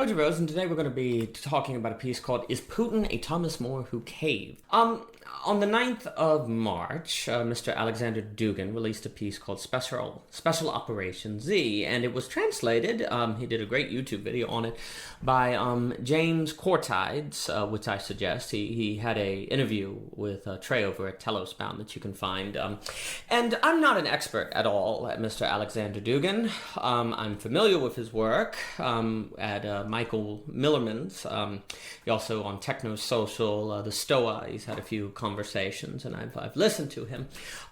Hello, Rose, and today we're going to be talking about a piece called "Is Putin a Thomas More Who Caved?" On the 9th of March, Mr. Alexander Dugin released a piece called Special Operation Z, and it was translated, he did a great YouTube video on it, by James Cortides, which I suggest. He had a interview with Trey over at Telos Bound that you can find. And I'm not an expert at all at Mr. Alexander Dugin. I'm familiar with his work at Michael Millerman's. He also on Techno Social, the Stoa. He's had a few conversations, and I've listened to him.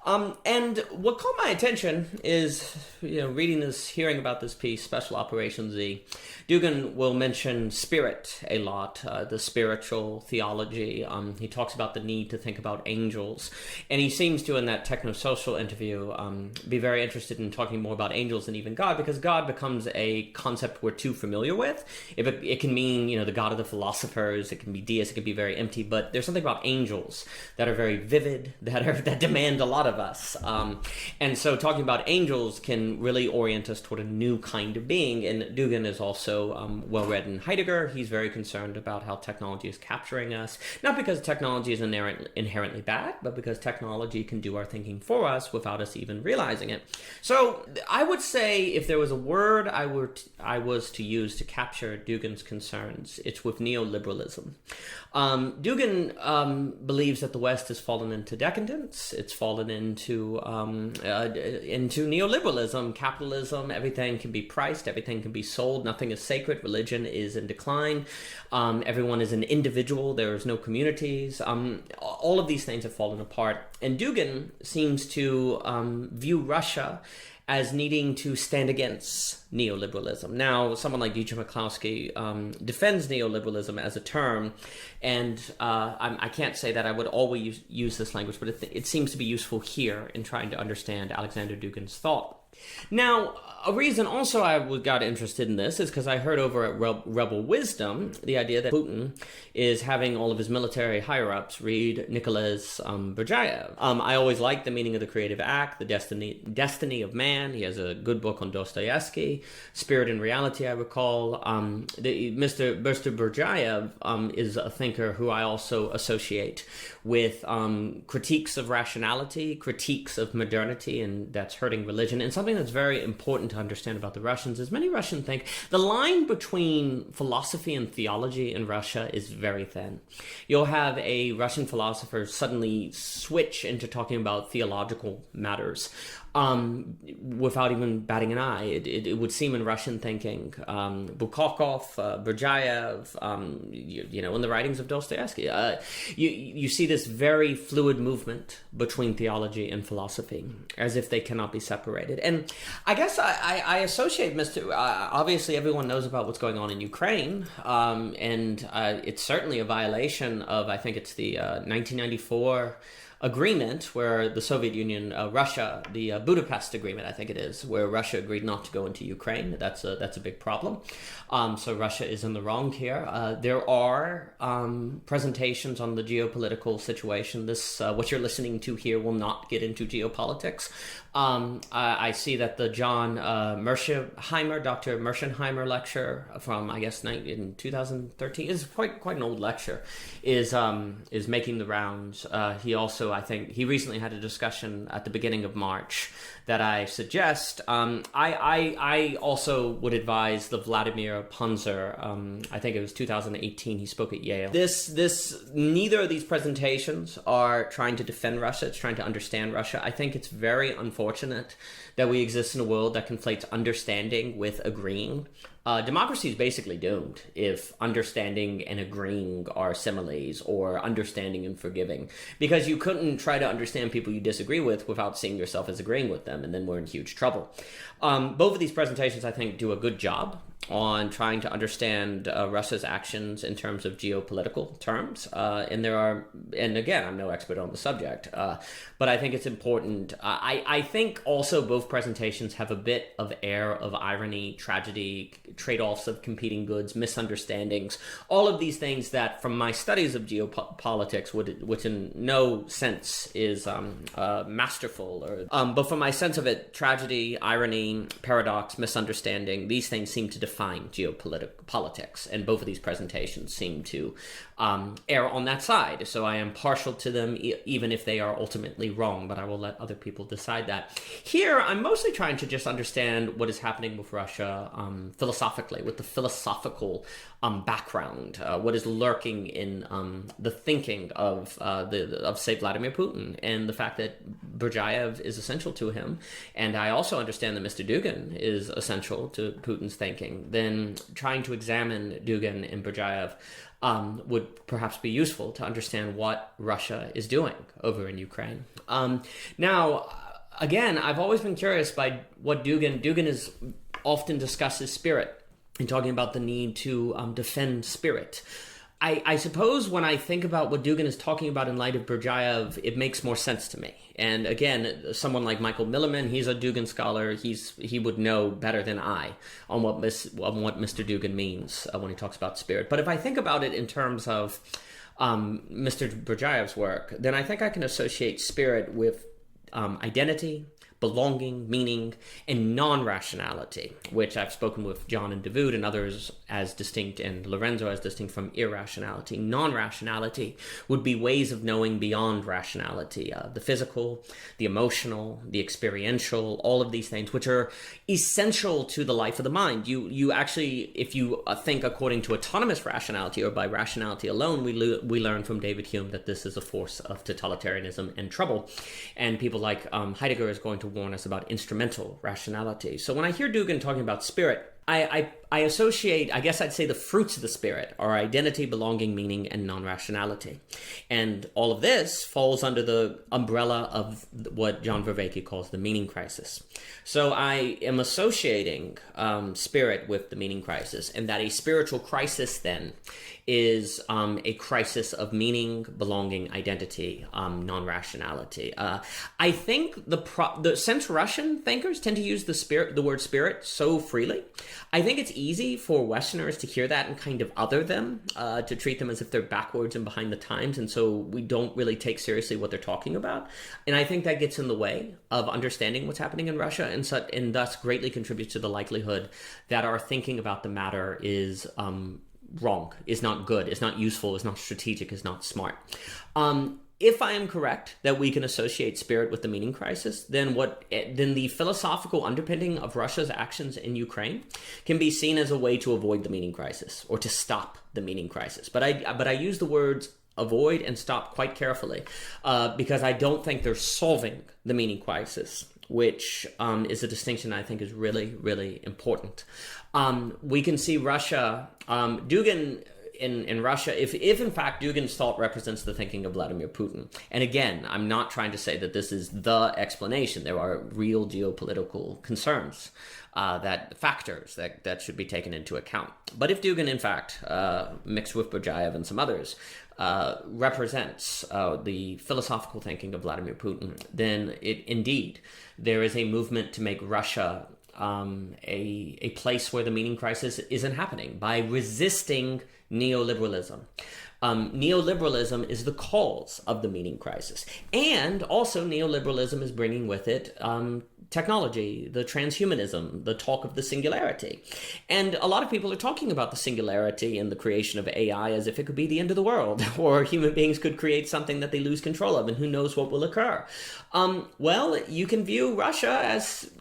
And what caught my attention is, hearing about this piece, Special Operation Z. Dugin will mention spirit a lot, the spiritual theology. He talks about the need to think about angels, and he seems to, in that Techno-Social interview, be very interested in talking more about angels than even God, because God becomes a concept we're too familiar with. It can mean, the God of the philosophers, it can be deist, it can be very empty, but there's something about angels that are very vivid, that demand a lot of us. And so talking about angels can really orient us toward a new kind of being, and Dugin is also well-read in Heidegger. He's very concerned about how technology is capturing us, not because technology is inherently bad, but because technology can do our thinking for us without us even realizing it. So I would say if there was a word I was to use to capture Dugin's concerns, it's with neoliberalism. Dugin believes that the West has fallen into decadence. It's fallen into neoliberalism, capitalism. Everything can be priced. Everything can be sold. Nothing is sacred. Religion is in decline. Everyone is an individual. There is no communities. All of these things have fallen apart. And Dugin seems to view Russia as needing to stand against neoliberalism. Now, someone like Dietrich McCloskey defends neoliberalism as a term, and I can't say that I would always use this language, but it seems to be useful here in trying to understand Alexander Dugin's thought. Now, a reason also I got interested in this is because I heard over at Rebel Wisdom the idea that Putin is having all of his military higher-ups read Nikolai Berdyaev. I always liked The Meaning of the Creative Act, The Destiny of Man. He has a good book on Dostoevsky, Spirit and Reality, I recall. Mr. Berdyaev is a thinker who I also associate with critiques of rationality, critiques of modernity, and that's hurting religion. And something that's very important to understand about the Russians is many Russians think the line between philosophy and theology in Russia is very thin. You'll have a Russian philosopher suddenly switch into talking about theological matters without even batting an eye. It would seem in Russian thinking, Bulgakov, Berdyaev, in the writings of Dostoevsky, you see this very fluid movement between theology and philosophy, as if they cannot be separated. And I guess I associate obviously everyone knows about what's going on in Ukraine, and it's certainly a violation of, I think it's the 1994 agreement where the Soviet Union, Russia, the Budapest Agreement, I think it is, where Russia agreed not to go into Ukraine. That's a big problem. So Russia is in the wrong here. There are presentations on the geopolitical situation. What you're listening to here will not get into geopolitics. I see that the John Dr. Merschenheimer lecture from, I guess, in 2013 is quite an old lecture, is making the rounds. He also, I think, he recently had a discussion at the beginning of March that I suggest. I also would advise the Vladimir Punzer. I think it was 2018. He spoke at Yale. Neither of these presentations are trying to defend Russia. It's trying to understand Russia. I think it's very unfortunate that we exist in a world that conflates understanding with agreeing. Democracy is basically doomed if understanding and agreeing are similes, or understanding and forgiving, because you couldn't try to understand people you disagree with without seeing yourself as agreeing with them, and then we're in huge trouble. Both of these presentations, I think, do a good job on trying to understand Russia's actions in terms of geopolitical terms. And again, I'm no expert on the subject, but I think it's important. I think also both presentations have a bit of air of irony, tragedy, trade-offs of competing goods, misunderstandings, all of these things that from my studies of geopolitics, which in no sense is masterful, but from my sense of it, tragedy, irony, paradox, misunderstanding, these things seem to define define geopolitics, and both of these presentations seem to err on that side. So I am partial to them, even if they are ultimately wrong, but I will let other people decide that. Here, I'm mostly trying to just understand what is happening with Russia philosophically, with the philosophical background, what is lurking in the thinking of say Vladimir Putin, and the fact that Berdyaev is essential to him. And I also understand that Mr. Dugin is essential to Putin's thinking. Then trying to examine Dugin and Berdyaev would perhaps be useful to understand what Russia is doing over in Ukraine. Now, again, I've always been curious by what Dugin is often discusses spirit, and talking about the need to defend spirit. I suppose when I think about what Dugin is talking about in light of Berdyaev, it makes more sense to me. And again, someone like Michael Milliman, he's a Dugin scholar. He would know better than I on what Mr. Dugin means when he talks about spirit. But if I think about it in terms of Mr. Berdyaev's work, then I think I can associate spirit with identity, belonging, meaning, and non-rationality, which I've spoken with John and Dawood and others as distinct, and Lorenzo as distinct from irrationality. Non-rationality would be ways of knowing beyond rationality, the physical, the emotional, the experiential, all of these things, which are essential to the life of the mind. You actually, if you think according to autonomous rationality or by rationality alone, we learn from David Hume that this is a force of totalitarianism and trouble. And people like Heidegger is going to warn us about instrumental rationality. So when I hear Dugin talking about spirit, I associate, I guess I'd say, the fruits of the spirit are identity, belonging, meaning, and non-rationality. And all of this falls under the umbrella of what John Vervaeke calls the meaning crisis. So I am associating spirit with the meaning crisis, and that a spiritual crisis then is a crisis of meaning, belonging, identity, non-rationality. I think since Russian thinkers tend to use the word spirit so freely, I think it's easy for Westerners to hear that and kind of other them, to treat them as if they're backwards and behind the times, and so we don't really take seriously what they're talking about. And I think that gets in the way of understanding what's happening in Russia, and thus greatly contributes to the likelihood that our thinking about the matter is wrong, is not good, is not useful, is not strategic, is not smart. If I am correct that we can associate spirit with the meaning crisis, then the philosophical underpinning of Russia's actions in Ukraine can be seen as a way to avoid the meaning crisis, or to stop the meaning crisis. But I use the words avoid and stop quite carefully, because I don't think they're solving the meaning crisis, which is a distinction I think is really, really important. We can see Russia, Dugin in Russia, if in fact Dugin's thought represents the thinking of Vladimir Putin. And again, I'm not trying to say that this is the explanation. There are real geopolitical concerns, factors that should be taken into account. But if Dugin, in fact, mixed with Berdyaev and some others, represents the philosophical thinking of Vladimir Putin, then indeed there is a movement to make Russia a place where the meaning crisis isn't happening by resisting neoliberalism. Neoliberalism is the cause of the meaning crisis. And also neoliberalism is bringing with it technology, the transhumanism, the talk of the singularity. And a lot of people are talking about the singularity and the creation of AI as if it could be the end of the world, or human beings could create something that they lose control of, and who knows what will occur. Well, you can view Russia as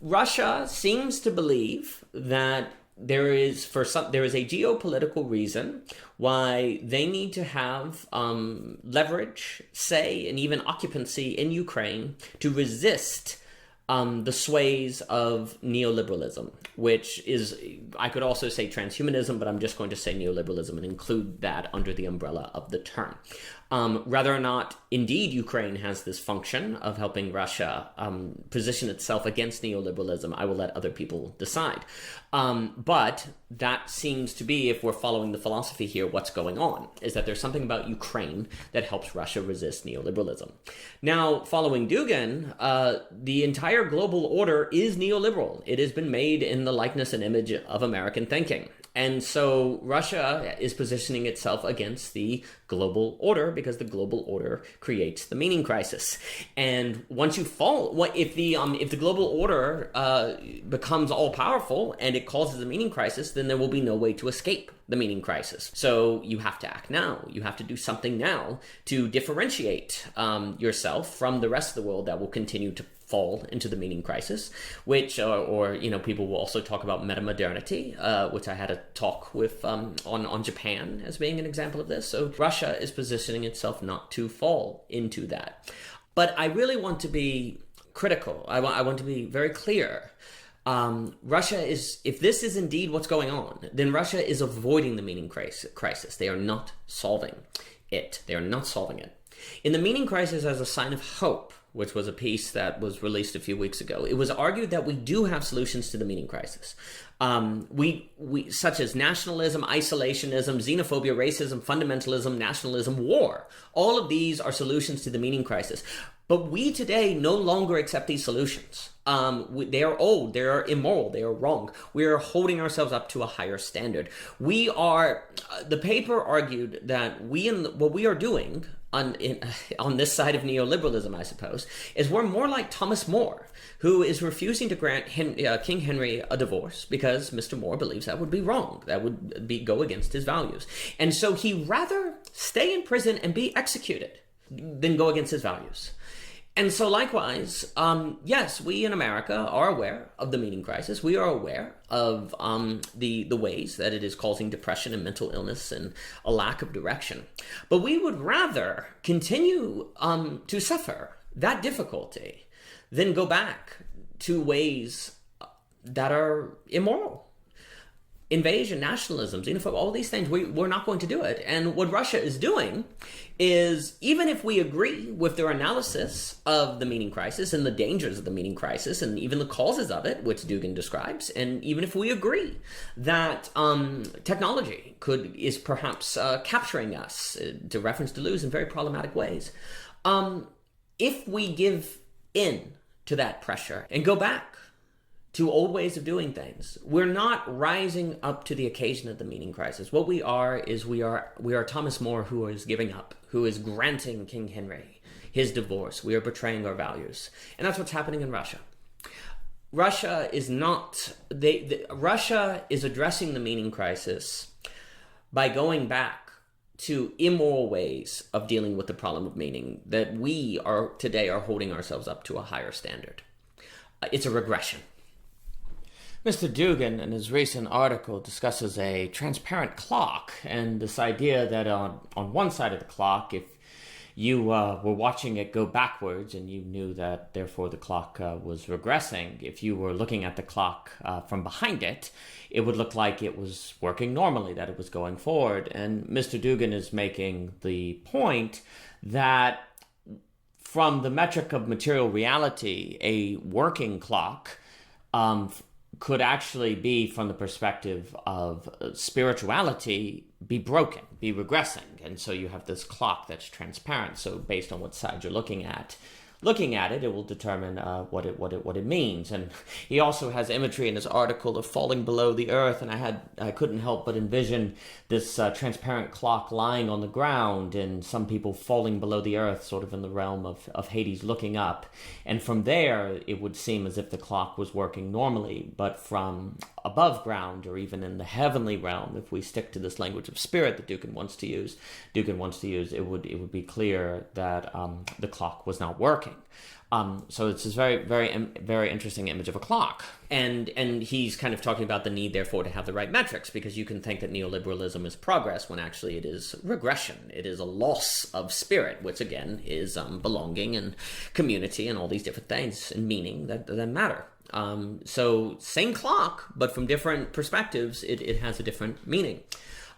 Russia seems to believe that there is a geopolitical reason why they need to have leverage, say, and even occupancy in Ukraine to resist the sways of neoliberalism, which is, I could also say transhumanism, but I'm just going to say neoliberalism and include that under the umbrella of the term. Whether or not indeed Ukraine has this function of helping Russia position itself against neoliberalism, I will let other people decide. But that seems to be, if we're following the philosophy here, what's going on, is that there's something about Ukraine that helps Russia resist neoliberalism. Now, following Dugin, the entire global order is neoliberal. It has been made in the likeness and image of American thinking. And so Russia is positioning itself against the global order because the global order creates the meaning crisis. And once you fall, if the global order becomes all powerful and it causes a meaning crisis, then there will be no way to escape the meaning crisis. So you have to act now. You have to do something now to differentiate yourself from the rest of the world that will continue to fall into the meaning crisis, which, people will also talk about meta-modernity, which I had a talk with on Japan as being an example of this. So Russia is positioning itself not to fall into that. But I really want to be critical. I want to be very clear. Russia is, if this is indeed what's going on, then Russia is avoiding the meaning crisis. They are not solving it. They are not solving it. In the meaning crisis as a sign of hope, which was a piece that was released a few weeks ago, it was argued that we do have solutions to the meaning crisis. We such as nationalism, isolationism, xenophobia, racism, fundamentalism, nationalism, war. All of these are solutions to the meaning crisis. But we today no longer accept these solutions. They are old, they are immoral, they are wrong. We are holding ourselves up to a higher standard. The paper argued that what we are doing on this side of neoliberalism, I suppose, is we're more like Thomas More, who is refusing to grant King Henry a divorce because Mr. More believes that would be wrong. That would go against his values. And so he'd rather stay in prison and be executed than go against his values. And so likewise, yes, we in America are aware of the meaning crisis. We are aware of the ways that it is causing depression and mental illness and a lack of direction. But we would rather continue to suffer that difficulty than go back to ways that are immoral. Invasion, nationalism, xenophobia, all these things, we're not going to do it. And what Russia is doing is, even if we agree with their analysis of the meaning crisis and the dangers of the meaning crisis and even the causes of it, which Dugin describes, and even if we agree that technology is perhaps capturing us, to reference Deleuze, in very problematic ways, if we give in to that pressure and go back to old ways of doing things, we're not rising up to the occasion of the meaning crisis. What we are is we are Thomas More, who is giving up, who is granting King Henry his divorce. We are betraying our values. And that's what's happening in Russia. Russia is Russia is addressing the meaning crisis by going back to immoral ways of dealing with the problem of meaning that we today are holding ourselves up to a higher standard. It's a regression. Mr. Dugin, in his recent article, discusses a transparent clock and this idea that on one side of the clock, if you were watching it go backwards and you knew that therefore the clock was regressing, if you were looking at the clock from behind it, it would look like it was working normally, that it was going forward. And Mr. Dugin is making the point that from the metric of material reality, a working clock could actually be, from the perspective of spirituality, be broken, be regressing. And so you have this clock that's transparent. So based on what side you're looking at it, it will determine what it means. And he also has imagery in his article of falling below the earth, and I couldn't help but envision this transparent clock lying on the ground, and some people falling below the earth, sort of in the realm of Hades, looking up. And from there, it would seem as if the clock was working normally, but from above ground, or even in the heavenly realm, if we stick to this language of spirit that Dugin wants to use, it would be clear that the clock was not working. So it's this very, very, very interesting image of a clock. And he's kind of talking about the need, therefore, to have the right metrics, because you can think that neoliberalism is progress when actually it is regression. It is a loss of spirit, which again is belonging and community and all these different things and meaning that matter. So same clock, but from different perspectives, it has a different meaning.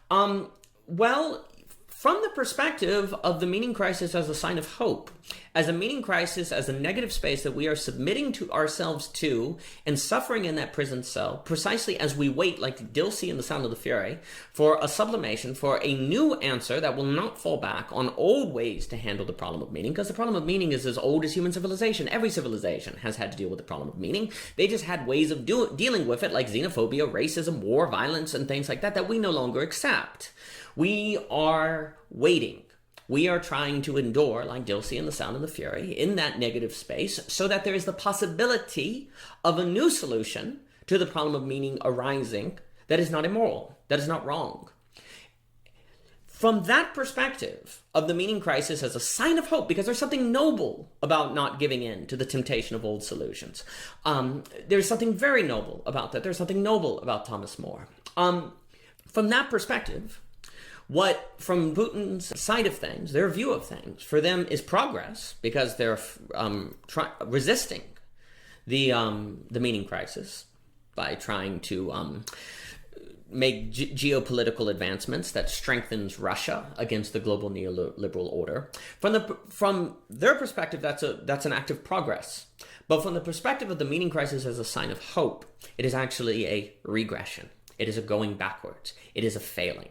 Well, from the perspective of the meaning crisis as a sign of hope, as a meaning crisis, as a negative space that we are submitting to ourselves to and suffering in that prison cell, precisely as we wait, like Dilsey in The Sound of the Fury, for a sublimation, for a new answer that will not fall back on old ways to handle the problem of meaning, because the problem of meaning is as old as human civilization. Every civilization has had to deal with the problem of meaning. They just had ways of dealing with it, like xenophobia, racism, war, violence, and things like that, that we no longer accept. We are waiting. We are trying to endure, like Dilsey in The Sound of the Fury, in that negative space, so that there is the possibility of a new solution to the problem of meaning arising that is not immoral, that is not wrong. From that perspective of the meaning crisis as a sign of hope, because there's something noble about not giving in to the temptation of old solutions. There's something very noble about that. There's something noble about Thomas More. From that perspective, what, from Putin's side of things, their view of things, for them is progress, because they're resisting the meaning crisis by trying to make geopolitical advancements that strengthens Russia against the global neoliberal order. From their perspective, that's an act of progress. But from the perspective of the meaning crisis as a sign of hope, it is actually a regression. It is a going backwards. It is a failing.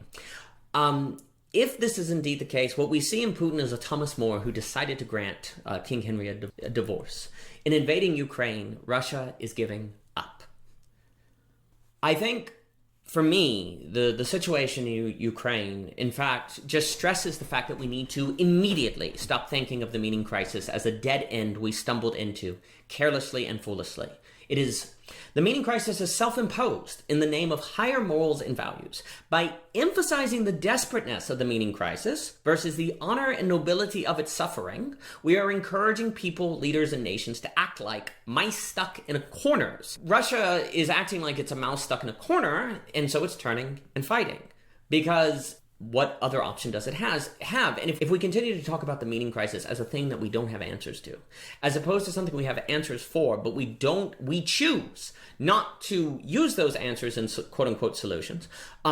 If this is indeed the case, what we see in Putin is a Thomas More who decided to grant King Henry a divorce. In invading Ukraine, Russia is giving up. I think, for me, the situation in Ukraine, in fact, just stresses the fact that we need to immediately stop thinking of the meaning crisis as a dead end we stumbled into carelessly and foolishly. The meaning crisis is self-imposed in the name of higher morals and values. By emphasizing the desperateness of the meaning crisis versus the honor and nobility of its suffering, we are encouraging people, leaders, and nations to act like mice stuck in corners. Russia is acting like it's a mouse stuck in a corner, and so it's turning and fighting. Because what other option does it have? And if we continue to talk about the meaning crisis as a thing that we don't have answers to, as opposed to something we have answers for, but we choose not to use those answers in quote unquote solutions,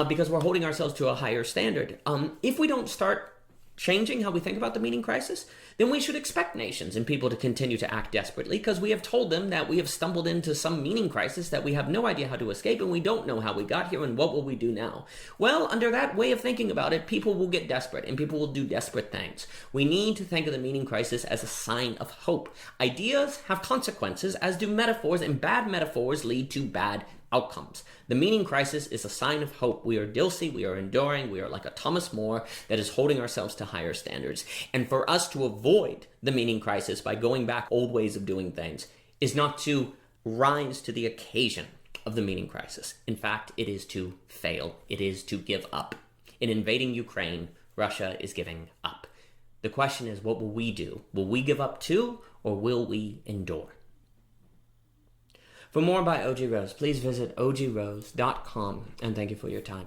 because we're holding ourselves to a higher standard. If we don't start changing how we think about the meaning crisis, then we should expect nations and people to continue to act desperately, because we have told them that we have stumbled into some meaning crisis that we have no idea how to escape, and we don't know how we got here, and what will we do now? Well, under that way of thinking about it, people will get desperate and people will do desperate things. We need to think of the meaning crisis as a sign of hope. Ideas have consequences, as do metaphors, and bad metaphors lead to bad outcomes. The meaning crisis is a sign of hope. We are Dilsey, we are enduring, we are like a Thomas More that is holding ourselves to higher standards. And for us to avoid the meaning crisis by going back old ways of doing things is not to rise to the occasion of the meaning crisis. In fact, it is to fail. It is to give up. In invading Ukraine, Russia is giving up. The question is, what will we do? Will we give up too, or will we endure? For more by OG Rose, please visit ogrose.com, and thank you for your time.